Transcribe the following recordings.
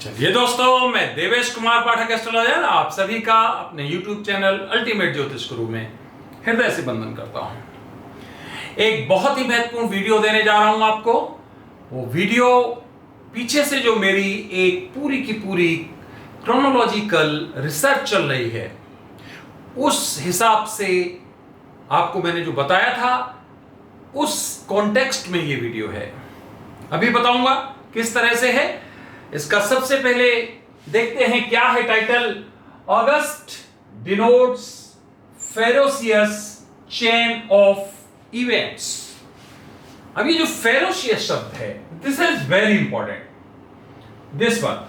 चलिए दोस्तों, मैं देवेश कुमार पाठक एस्ट्रोलॉजर आप सभी का अपने YouTube चैनल अल्टीमेट ज्योतिष गुरु में हृदय से वंदन करता हूं। एक बहुत ही महत्वपूर्ण वीडियो देने जा रहा हूं आपको। वो वीडियो पीछे से जो मेरी एक पूरी की पूरी क्रोनोलॉजिकल रिसर्च चल रही है, उस हिसाब से आपको मैंने जो बताया था उस कॉन्टेक्स्ट में ये वीडियो है। अभी बताऊंगा किस तरह से है। इसका सबसे पहले देखते हैं क्या है title. August denotes ferocious chain of events. अब ये जो फेरोशियस शब्द है, this is very important. This one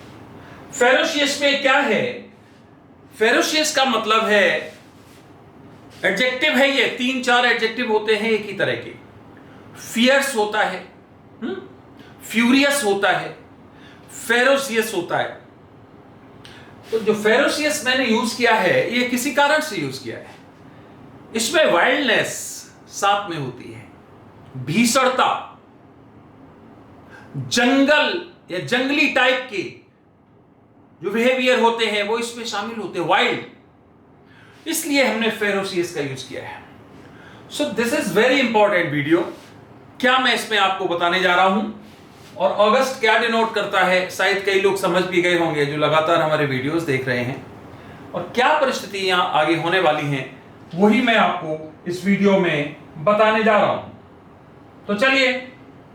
ferocious में क्या है? फेरोशियस का मतलब है एडजेक्टिव है। ये 3-4 एडजेक्टिव होते हैं एक ही तरह के। फियर्स होता है, फ्यूरियस होता है, फेरोसियस होता है। तो जो फेरोसियस मैंने यूज किया है, ये किसी कारण से यूज किया है। इसमें वाइल्डनेस साथ में होती है, भीषणता, जंगल या जंगली टाइप के जो बिहेवियर होते हैं वो इसमें शामिल होते हैं, वाइल्ड। इसलिए हमने फेरोसियस का यूज किया है। So this is very important video. क्या मैं इसमें आपको बताने जा रहा हूं और अगस्त क्या डिनोट करता है, शायद कई लोग समझ भी गए होंगे जो लगातार हमारे वीडियोस देख रहे हैं। और क्या परिस्थितियां आगे होने वाली हैं, वही मैं आपको इस वीडियो में बताने जा रहा हूं। तो चलिए,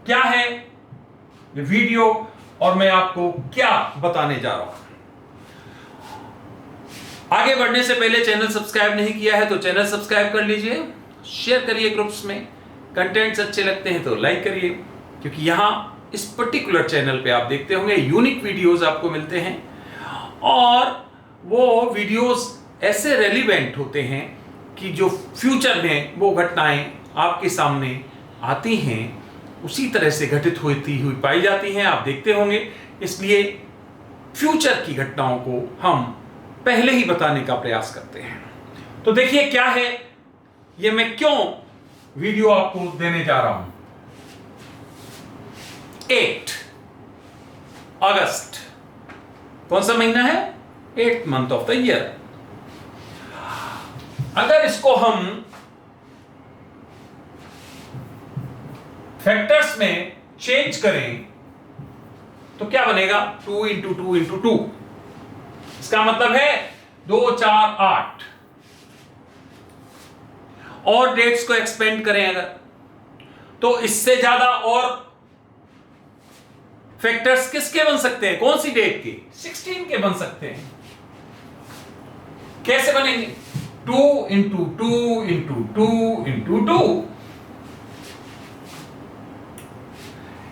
क्या है ये वीडियो और मैं आपको क्या बताने जा रहा हूं। आगे बढ़ने से पहले चैनल सब्सक्राइब नहीं किया है तो चैनल सब्सक्राइब कर लीजिए, शेयर करिए ग्रुप्स में। कंटेंट्स अच्छे लगते हैं तो लाइक करिए, क्योंकि यहां इस पर्टिकुलर चैनल पे आप देखते होंगे यूनिक वीडियोस आपको मिलते हैं और वो वीडियोस ऐसे रेलिवेंट होते हैं कि जो फ्यूचर में वो घटनाएं आपके सामने आती हैं उसी तरह से घटित होती हुई पाई जाती हैं, आप देखते होंगे। इसलिए फ्यूचर की घटनाओं को हम पहले ही बताने का प्रयास करते हैं। तो देखिए क्या है ये, मैं क्यों वीडियो आपको देने जा रहा हूं। 8 अगस्त कौन सा महीना है? 8th month of the year. अगर इसको हम फैक्टर्स में चेंज करें तो क्या बनेगा? 2 इंटू 2 इंटू 2। इसका मतलब है 2, 4, 8। और डेट्स को एक्सपेंड करें अगर, तो इससे ज्यादा और फैक्टर्स किसके बन सकते हैं? कौन सी डेट के? 16 के बन सकते हैं। कैसे बनेंगे? 2 इंटू 2 इंटू 2 इंटू 2।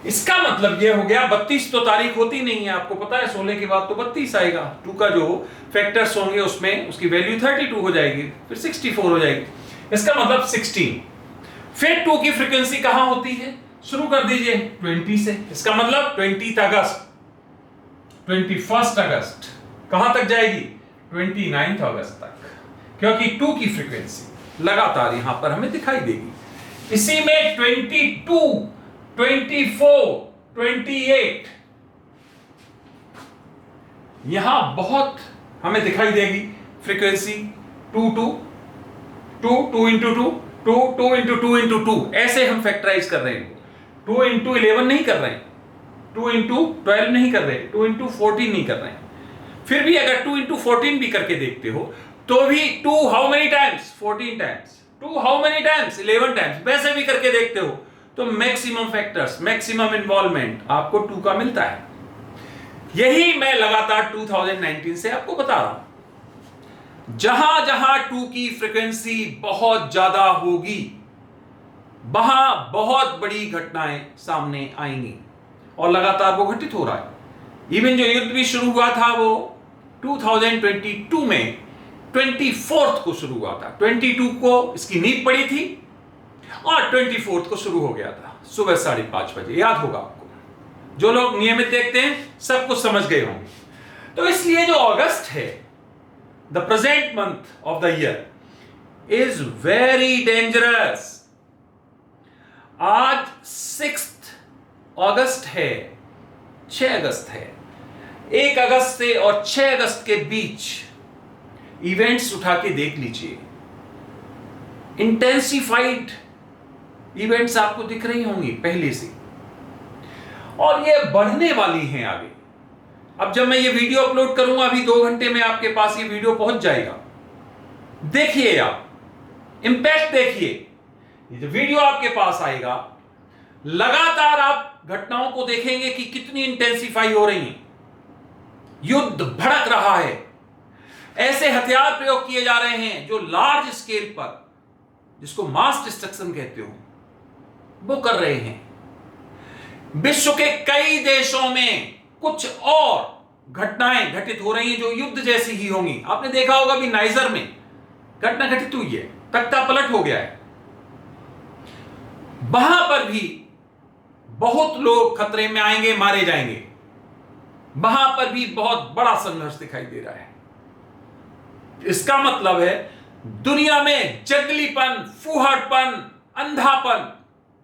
इसका मतलब यह हो गया 32 तो तारीख होती नहीं है, आपको पता है 16 के बाद तो 32 आएगा। 2 का जो फैक्टर्स होंगे उसमें उसकी वैल्यू 32 हो जाएगी, फिर 64 हो जाएगी। इसका मतलब 16। फिर 2 की फ्रीक्वेंसी कहां होती है? शुरू कर दीजिए 20 से। इसका मतलब 20 अगस्त, 21 अगस्त कहां तक जाएगी? 29 अगस्त तक, क्योंकि 2 की फ्रीक्वेंसी लगातार यहां पर हमें दिखाई देगी। इसी में 22, 24, 28 यहां बहुत हमें दिखाई देगी फ्रीक्वेंसी। 2, 2, 2, 2 इंटू 2, 2, 2 इंटू 2 इंटू 2, ऐसे हम फैक्टराइज कर रहे हैं। 2 इंटू 11 नहीं कर रहे हैं, 2 इंटू 12 नहीं कर रहे, 2 इंटू 14 नहीं कर रहे हैं। फिर भी अगर 2 इंटू 14 भी करके देखते हो तो भी 2 how many times? 14 times. 2 how many times? 11 times. वैसे भी करके देखते हो तो मैक्सिमम फैक्टर्स, मैक्सिमम इन्वॉल्वमेंट आपको 2 का मिलता है। यही मैं लगातार 2019 से आपको बता रहा हूं। जहां जहां 2 की फ्रीक्वेंसी बहुत ज्यादा होगी वहां बहुत बड़ी घटनाएं सामने आएंगी और लगातार वो घटित हो रहा है। इवन जो युद्ध भी शुरू हुआ था वो 2022 में 24th को शुरू हुआ था। 22 को इसकी नींव पड़ी थी और 24th को शुरू हो गया था सुबह 5:30 बजे। याद होगा आपको, जो लोग नियमित देखते हैं सब कुछ समझ गए होंगे। तो इसलिए जो अगस्त है, the present month of the year, is very dangerous. आज 6 अगस्त है, 6 अगस्त है। 1 अगस्त से और 6 अगस्त के बीच इवेंट्स उठा के देख लीजिए, इंटेंसिफाइड इवेंट्स आपको दिख रही होंगी पहले से, और ये बढ़ने वाली हैं आगे। अब जब मैं ये वीडियो अपलोड करूंगा, अभी 2 घंटे में आपके पास ये वीडियो पहुंच जाएगा। देखिए, आप इंपैक्ट देखिए, ये जो वीडियो आपके पास आएगा, लगातार आप घटनाओं को देखेंगे कि कितनी इंटेंसिफाई हो रही हैं, युद्ध भड़क रहा है, ऐसे हथियार प्रयोग किए जा रहे हैं जो लार्ज स्केल पर, जिसको मास डिस्ट्रक्शन कहते हो, वो कर रहे हैं। विश्व के कई देशों में कुछ और घटनाएं घटित हो रही हैं जो युद्ध जैसी ही होंगी। आपने देखा होगा भी नाइजर में घटना घटित हुई है, तख्ता पलट हो गया है, वहां पर भी बहुत लोग खतरे में आएंगे, मारे जाएंगे, वहां पर भी बहुत बड़ा संघर्ष दिखाई दे रहा है। इसका मतलब है दुनिया में जंगलीपन, फूहड़पन, अंधापन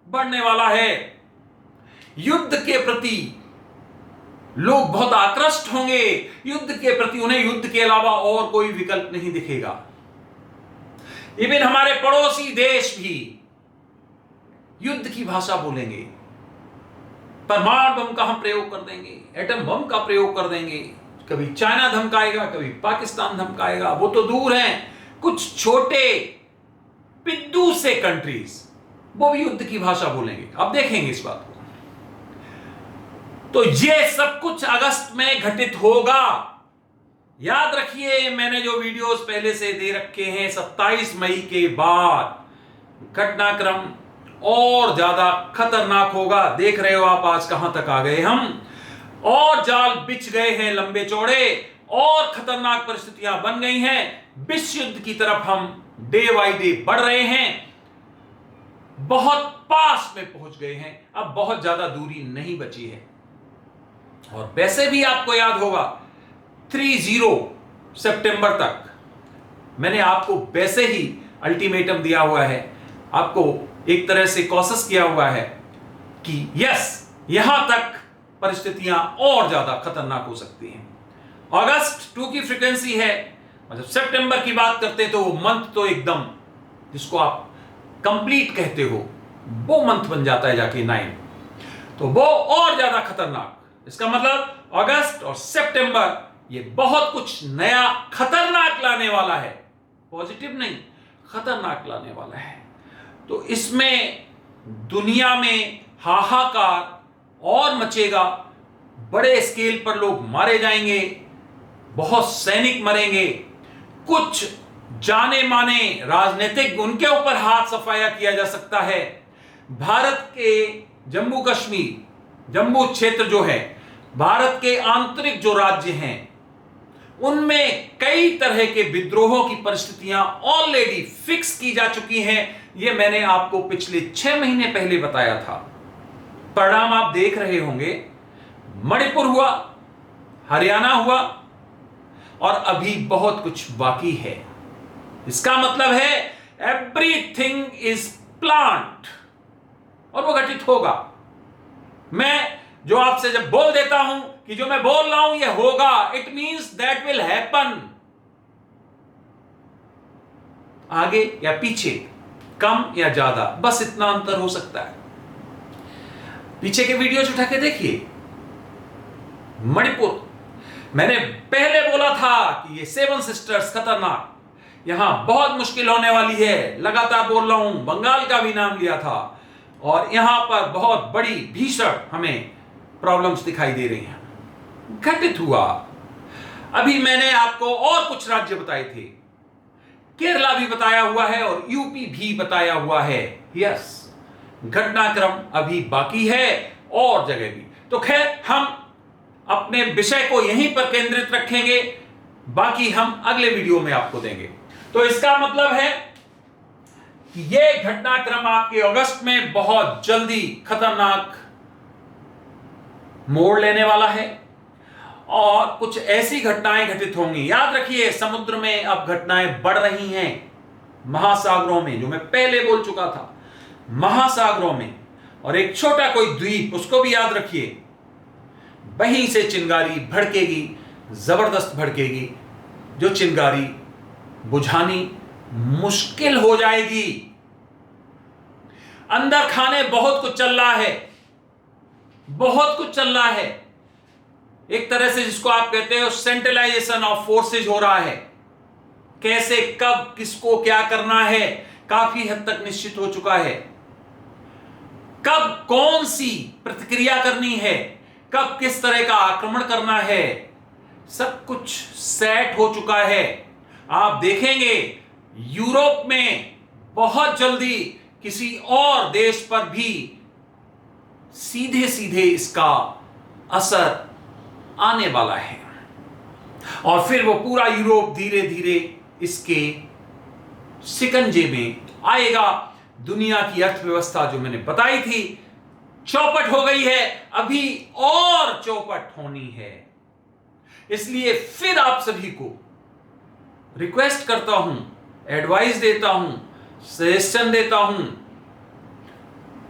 बढ़ने वाला है। युद्ध के प्रति लोग बहुत आकृष्ट होंगे, युद्ध के प्रति उन्हें युद्ध के अलावा और कोई विकल्प नहीं दिखेगा। इवन हमारे पड़ोसी देश भी युद्ध की भाषा बोलेंगे, परमाणु बम का हम प्रयोग कर देंगे, एटम बम का प्रयोग कर देंगे, कभी चाइना धमकाएगा, कभी पाकिस्तान धमकाएगा, वो तो दूर हैं, कुछ छोटे पिद्दू से कंट्रीज वो भी युद्ध की भाषा बोलेंगे। अब देखेंगे इस बात को। तो ये सब कुछ अगस्त में घटित होगा। याद रखिए, मैंने जो वीडियोस पहले से दे रखे हैं, 27 मई के बाद घटनाक्रम और ज्यादा खतरनाक होगा। देख रहे हो आप आज कहां तक आ गए हम, और जाल बिछ गए हैं लंबे चौड़े, और खतरनाक परिस्थितियां बन गई हैं। विश्व युद्ध की तरफ हम डे बाय डे बढ़ रहे हैं, बहुत पास में पहुंच गए हैं, अब बहुत ज्यादा दूरी नहीं बची है। और वैसे भी आपको याद होगा 30 सितंबर तक मैंने आपको वैसे ही अल्टीमेटम दिया हुआ है, आपको एक तरह से कॉशस किया हुआ है कि यस, यहां तक परिस्थितियां और ज्यादा खतरनाक हो सकती हैं। अगस्त 2 की फ्रीक्वेंसी है, मतलब सितंबर की बात करते हैं तो वो मंथ तो एकदम, जिसको आप कंप्लीट कहते हो, वो मंथ बन जाता है जाके 9, तो वो और ज्यादा खतरनाक। इसका मतलब अगस्त और सितंबर ये बहुत कुछ नया खतरनाक लाने वाला है, पॉजिटिव नहीं, खतरनाक लाने वाला है। तो इसमें दुनिया में हाहाकार और मचेगा, बड़े स्केल पर लोग मारे जाएंगे, बहुत सैनिक मरेंगे, कुछ जाने माने राजनीतिक, उनके ऊपर हाथ सफाया किया जा सकता है। भारत के जम्मू कश्मीर, जम्मू क्षेत्र जो है, भारत के आंतरिक जो राज्य हैं, उनमें कई तरह के विद्रोहों की परिस्थितियां ऑलरेडी फिक्स की जा चुकी हैं। यह मैंने आपको पिछले 6 महीने पहले बताया था। परिणाम आप देख रहे होंगे, मणिपुर हुआ, हरियाणा हुआ, और अभी बहुत कुछ बाकी है। इसका मतलब है एवरीथिंग इज प्लान्ड, और वो घटित होगा। मैं जो आपसे जब बोल देता हूं कि जो मैं बोल रहा हूं ये होगा, it means that will happen. आगे या पीछे, कम या ज्यादा, बस इतना अंतर हो सकता है। पीछे के वीडियोज उठा के देखिए। मणिपुर, मैंने पहले बोला था कि ये 7 सिस्टर्स खतरनाक, यहां बहुत मुश्किल होने वाली है, लगातार बोल रहा हूं, बंगाल का भी नाम लिया था, और यहां पर बहुत बड़ी भीषण हमें प्रॉब्लम्स दिखाई दे रही हैं। घटित हुआ। अभी मैंने आपको और कुछ राज्य बताए थे, केरला भी बताया हुआ है और यूपी भी बताया हुआ है। यस, घटनाक्रम अभी बाकी है और जगह भी। तो खैर, हम अपने विषय को यहीं पर केंद्रित रखेंगे, बाकी हम अगले वीडियो में आपको देंगे। तो इसका मतलब है कि यह घटनाक्रम आपके अगस्त में बहुत जल्दी खतरनाक मोड़ लेने वाला है, और कुछ ऐसी घटनाएं घटित होंगी। याद रखिए, समुद्र में अब घटनाएं बढ़ रही हैं, महासागरों में, जो मैं पहले बोल चुका था, महासागरों में, और एक छोटा कोई द्वीप, उसको भी याद रखिए, वहीं से चिंगारी भड़केगी, जबरदस्त भड़केगी, जो चिंगारी बुझानी मुश्किल हो जाएगी। अंदर खाने बहुत कुछ चल रहा है, बहुत कुछ चल रहा है। एक तरह से जिसको आप कहते हो सेंट्रलाइजेशन ऑफ फोर्सेज हो रहा है। कैसे, कब, किसको क्या करना है काफी हद तक निश्चित हो चुका है। कब कौन सी प्रतिक्रिया करनी है, कब किस तरह का आक्रमण करना है, सब कुछ सेट हो चुका है। आप देखेंगे यूरोप में बहुत जल्दी किसी और देश पर भी सीधे सीधे इसका असर आने वाला है, और फिर वो पूरा यूरोप धीरे धीरे इसके शिकंजे में आएगा। दुनिया की अर्थव्यवस्था जो मैंने बताई थी चौपट हो गई है, अभी और चौपट होनी है। इसलिए फिर आप सभी को रिक्वेस्ट करता हूं, एडवाइस देता हूं, सजेशन देता हूं,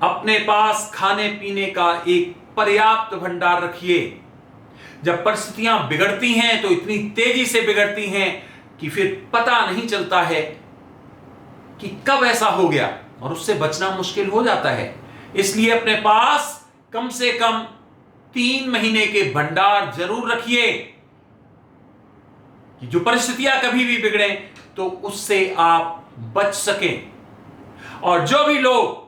अपने पास खाने पीने का एक पर्याप्त भंडार रखिए। जब परिस्थितियां बिगड़ती हैं तो इतनी तेजी से बिगड़ती हैं कि फिर पता नहीं चलता है कि कब ऐसा हो गया, और उससे बचना मुश्किल हो जाता है। इसलिए अपने पास कम से कम 3 महीने के भंडार जरूर रखिए कि जो परिस्थितियां कभी भी बिगड़े तो उससे आप बच सकें। और जो भी लोग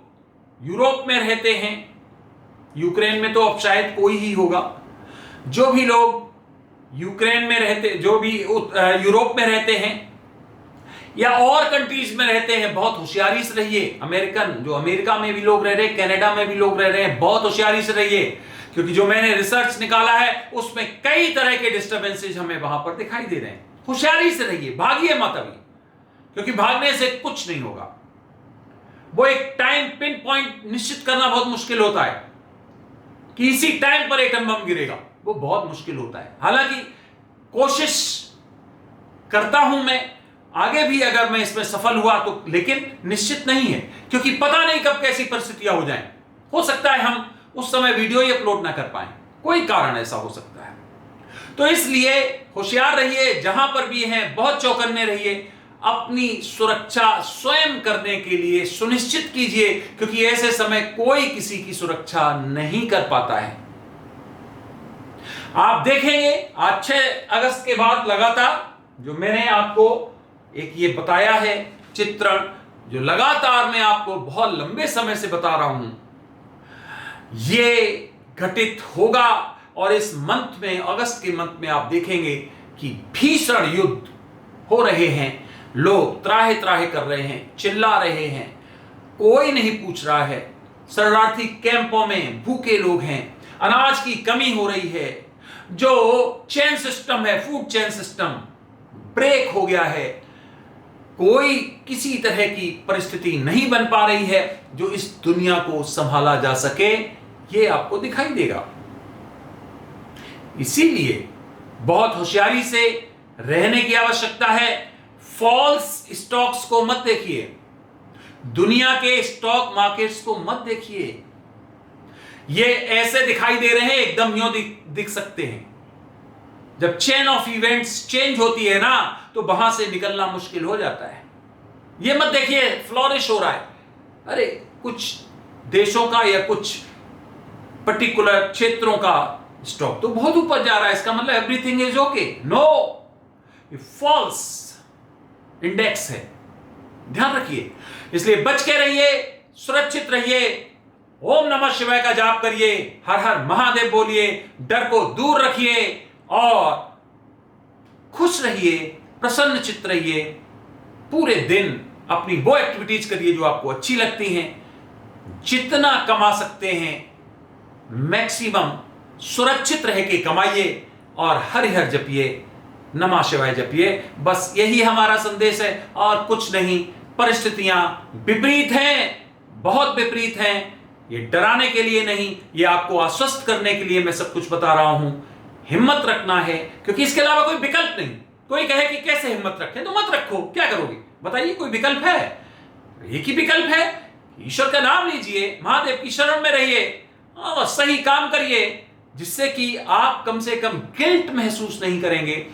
यूरोप में रहते हैं, यूक्रेन में तो अब शायद कोई ही होगा, जो भी लोग यूक्रेन में रहते, जो भी यूरोप में रहते हैं या और कंट्रीज में रहते हैं, बहुत होशियारी से रहिए। जो अमेरिका में भी लोग रह रहे हैं, कनाडा में भी लोग रह रहे हैं, बहुत होशियारी से रहिए, क्योंकि जो मैंने रिसर्च निकाला है उसमें कई तरह के डिस्टर्बेंसेज हमें वहां पर दिखाई दे रहे हैं। होशियारी से रहिए, भागिए मत अभी, क्योंकि भागने से कुछ नहीं होगा। वो एक टाइम पिन पॉइंट निश्चित करना बहुत मुश्किल होता है कि इसी टाइम पर एटम बम गिरेगा, वो बहुत मुश्किल होता है। हालांकि कोशिश करता हूं मैं आगे भी, अगर मैं इसमें सफल हुआ तो, लेकिन निश्चित नहीं है, क्योंकि पता नहीं कब कैसी परिस्थितियां हो जाएं। हो सकता है हम उस समय वीडियो ही अपलोड ना कर पाएं, कोई कारण ऐसा हो सकता है। तो इसलिए होशियार रहिए, जहां पर भी हैं बहुत चौकन्ने रहिए, अपनी सुरक्षा स्वयं करने के लिए सुनिश्चित कीजिए, क्योंकि ऐसे समय कोई किसी की सुरक्षा नहीं कर पाता है। आप देखेंगे आज 6 अगस्त के बाद लगातार जो मैंने आपको एक ये बताया है चित्रण, जो लगातार मैं आपको बहुत लंबे समय से बता रहा हूं, ये घटित होगा। और इस मंथ में, अगस्त के मंथ में आप देखेंगे कि भीषण युद्ध हो रहे हैं, लोग त्राहे त्राहे कर रहे हैं, चिल्ला रहे हैं, कोई नहीं पूछ रहा है। शरणार्थी कैंपों में भूखे लोग हैं, अनाज की कमी हो रही है, जो चेन सिस्टम है, फूड चेन सिस्टम ब्रेक हो गया है, कोई किसी तरह की परिस्थिति नहीं बन पा रही है जो इस दुनिया को संभाला जा सके, ये आपको दिखाई देगा। इसीलिए बहुत होशियारी से रहने की आवश्यकता है। फॉल्स स्टॉक्स को मत देखिए, दुनिया के स्टॉक मार्केट्स को मत देखिए, ये ऐसे दिखाई दे रहे हैं, एकदम यूं दिख सकते हैं। जब चेन ऑफ इवेंट्स चेंज होती है ना, तो वहां से निकलना मुश्किल हो जाता है। ये मत देखिए फ्लोरिश हो रहा है, अरे कुछ देशों का या कुछ पर्टिकुलर क्षेत्रों का स्टॉक तो बहुत ऊपर जा रहा है, इसका मतलब एवरीथिंग इज ओके। नो, ये फॉल्स इंडेक्स है, ध्यान रखिए। इसलिए बच के रहिए, सुरक्षित रहिए, ओम नमः शिवाय का जाप करिए, हर हर महादेव बोलिए, डर को दूर रखिए और खुश रहिए, प्रसन्न चित्त रहिए। पूरे दिन अपनी वो एक्टिविटीज करिए जो आपको अच्छी लगती हैं, जितना कमा सकते हैं मैक्सिमम सुरक्षित रह के कमाइए और हरिहर जपिए, नमः शिवाय जपिए। बस यही हमारा संदेश है और कुछ नहीं। परिस्थितियां विपरीत हैं, बहुत विपरीत हैं, ये डराने के लिए नहीं, ये आपको आश्वस्त करने के लिए मैं सब कुछ बता रहा हूं। हिम्मत रखना है, क्योंकि इसके अलावा कोई विकल्प नहीं। कोई कहे कि कैसे हिम्मत रखें, तो मत रखो, क्या करोगे बताइए? कोई विकल्प है? एक ही विकल्प है, ईश्वर का नाम लीजिए, महादेव की शरण में रहिए और सही काम करिए, जिससे कि आप कम से कम गिल्ट महसूस नहीं करेंगे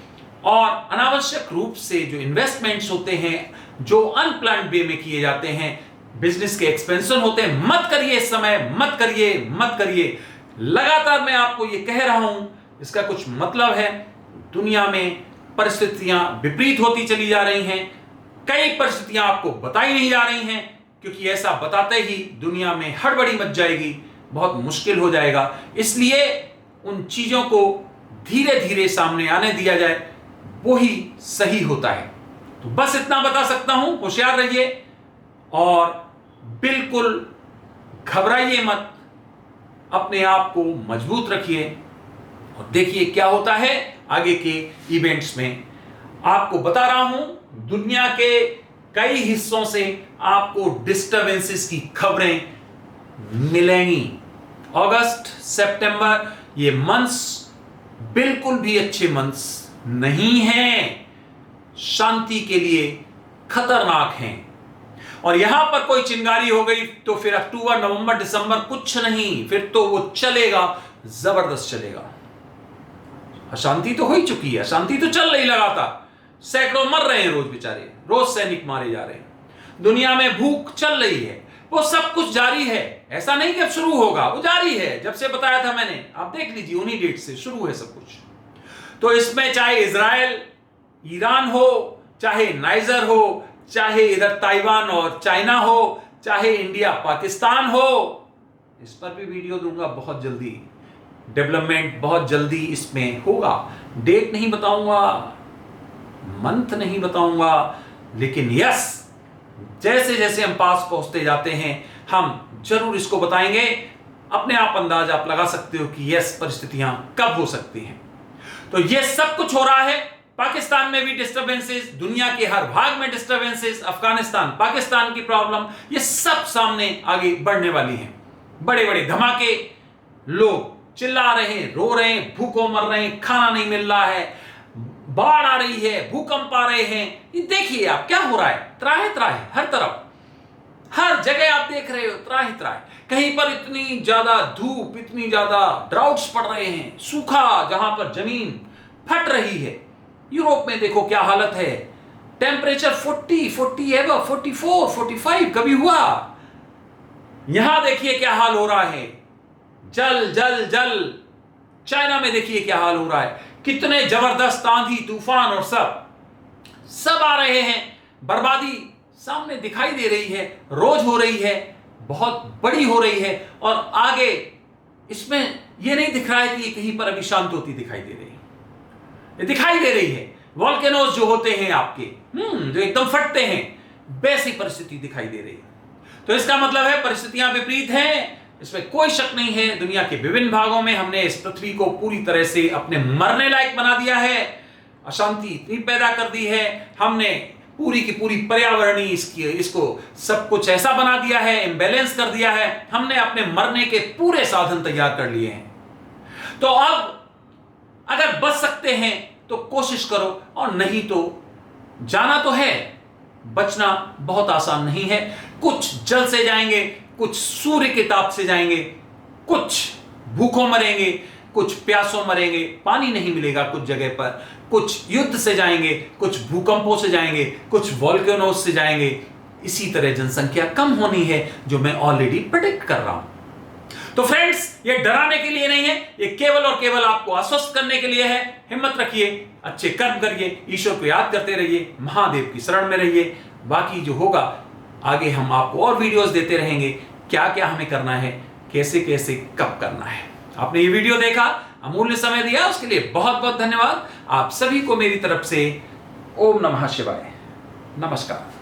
और अनावश्यक रूप से जो इन्वेस्टमेंट्स होते हैं, जो अनप्लान्ड वे में किए जाते हैं, बिजनेस के एक्सपेंशन होते हैं, मत करिए। इस समय मत करिए, मत करिए। लगातार मैं आपको ये कह रहा हूं, इसका कुछ मतलब है। दुनिया में परिस्थितियां विपरीत होती चली जा रही हैं। कई परिस्थितियां आपको बताई नहीं जा रही हैं, क्योंकि ऐसा बताते ही दुनिया में हड़बड़ी मच जाएगी, बहुत मुश्किल हो जाएगा। इसलिए उन चीजों को धीरे धीरे सामने आने दिया जाए, वो ही सही होता है। तो बस इतना बता सकता हूं, होशियार रहिए और बिल्कुल घबराइए मत, अपने आप को मजबूत रखिए और देखिए क्या होता है आगे के इवेंट्स में। आपको बता रहा हूं, दुनिया के कई हिस्सों से आपको डिस्टर्बेंसेस की खबरें मिलेंगी। अगस्त, सितंबर, ये मंथ्स बिल्कुल भी अच्छे मंथ्स नहीं हैं, शांति के लिए खतरनाक हैं। और यहां पर कोई चिंगारी हो गई तो फिर अक्टूबर, नवंबर, दिसंबर कुछ नहीं, फिर तो वो चलेगा, जबरदस्त चलेगा। अशांति तो हो ही चुकी है, अशांति तो चल रही लगातार, सैकड़ों मर रहे हैं रोज बेचारे, रोज सैनिक मारे जा रहे हैं, दुनिया में भूख चल रही है, वो सब कुछ जारी है। ऐसा नहीं कि अब शुरू होगा, वो जारी है। जब से बताया था मैंने, आप देख लीजिए, उन्हीं डेट से शुरू है सब कुछ। तो इसमें चाहे इजराइल ईरान हो, चाहे नाइजर हो, चाहे इधर ताइवान और चाइना हो, चाहे इंडिया पाकिस्तान हो, इस पर भी वीडियो दूंगा बहुत जल्दी। डेवलपमेंट बहुत जल्दी इसमें होगा। डेट नहीं बताऊंगा, मंथ नहीं बताऊंगा, लेकिन यस, जैसे जैसे हम पास पहुंचते जाते हैं हम जरूर इसको बताएंगे। अपने आप अंदाज आप लगा सकते हो कि यस, परिस्थितियां कब हो सकती हैं। तो ये सब कुछ हो रहा है। पाकिस्तान में भी डिस्टर्बेंसेस, दुनिया के हर भाग में डिस्टर्बेंसेस, अफगानिस्तान, पाकिस्तान की प्रॉब्लम, ये सब सामने आगे बढ़ने वाली हैं। बड़े बड़े धमाके, लोग चिल्ला रहे हैं, रो रहे हैं, भूखों मर रहे हैं, खाना नहीं मिल रहा है, बाढ़ आ रही है, भूकंप आ रहे हैं। ये देखिए आप क्या हो रहा है, त्राहे त्राहे हर तरफ, हर जगह आप देख रहे हो त्राहे त्राहे। कहीं पर इतनी ज्यादा धूप, इतनी ज्यादा ड्राउट्स पड़ रहे हैं, सूखा, जहां पर जमीन फट रही है। यूरोप में देखो क्या हालत है, टेम्परेचर 40, 44, 45 कभी हुआ। यहां देखिए क्या हाल हो रहा है, जल जल जल। चाइना में देखिए क्या हाल हो रहा है, कितने जबरदस्त आंधी तूफान और सब आ रहे हैं। बर्बादी सामने दिखाई दे रही है, रोज हो रही है, बहुत बड़ी हो रही है। और आगे इसमें यह नहीं दिख रहा है कि ये कहीं पर अभी शांत होती दिखाई दे रही है, ये दिखाई दे रही है। वॉल्केनोज जो होते हैं आपके, जो एकदम फटते हैं, वैसी परिस्थिति दिखाई दे रही है। तो इसका मतलब है परिस्थितियां विपरीत हैं, इसमें कोई शक नहीं है। दुनिया के विभिन्न भागों में हमने इस पृथ्वी को पूरी तरह से अपने मरने लायक बना दिया है। अशांति इतनी पैदा कर दी है हमने, पूरी की पूरी पर्यावरणीय इसको सब कुछ ऐसा बना दिया है, इम्बैलेंस कर दिया है हमने, अपने मरने के पूरे साधन तैयार कर लिए हैं। तो अब अगर बच सकते हैं तो कोशिश करो, और नहीं तो जाना तो है, बचना बहुत आसान नहीं है। कुछ जल से जाएंगे, कुछ सूर्य के ताप से जाएंगे, कुछ भूखों मरेंगे, कुछ प्यासों मरेंगे, पानी नहीं मिलेगा कुछ जगह पर, कुछ युद्ध से जाएंगे, कुछ भूकंपों से जाएंगे, कुछ वॉल्केनोज से जाएंगे। इसी तरह जनसंख्या कम होनी है, जो मैं ऑलरेडी प्रेडिक्ट कर रहा हूं। तो फ्रेंड्स, ये डराने के लिए नहीं है, ये केवल और केवल आपको आश्वस्त करने के लिए है। हिम्मत रखिए, अच्छे कर्म करिए, ईश्वर को याद करते रहिए, महादेव की शरण में रहिए। बाकी जो होगा आगे हम आपको और वीडियोस देते रहेंगे, क्या क्या हमें करना है, कैसे कैसे कब करना है। आपने ये वीडियो देखा, अमूल्य समय दिया, उसके लिए बहुत बहुत धन्यवाद। आप सभी को मेरी तरफ से ओम नमः शिवाय, नमस्कार।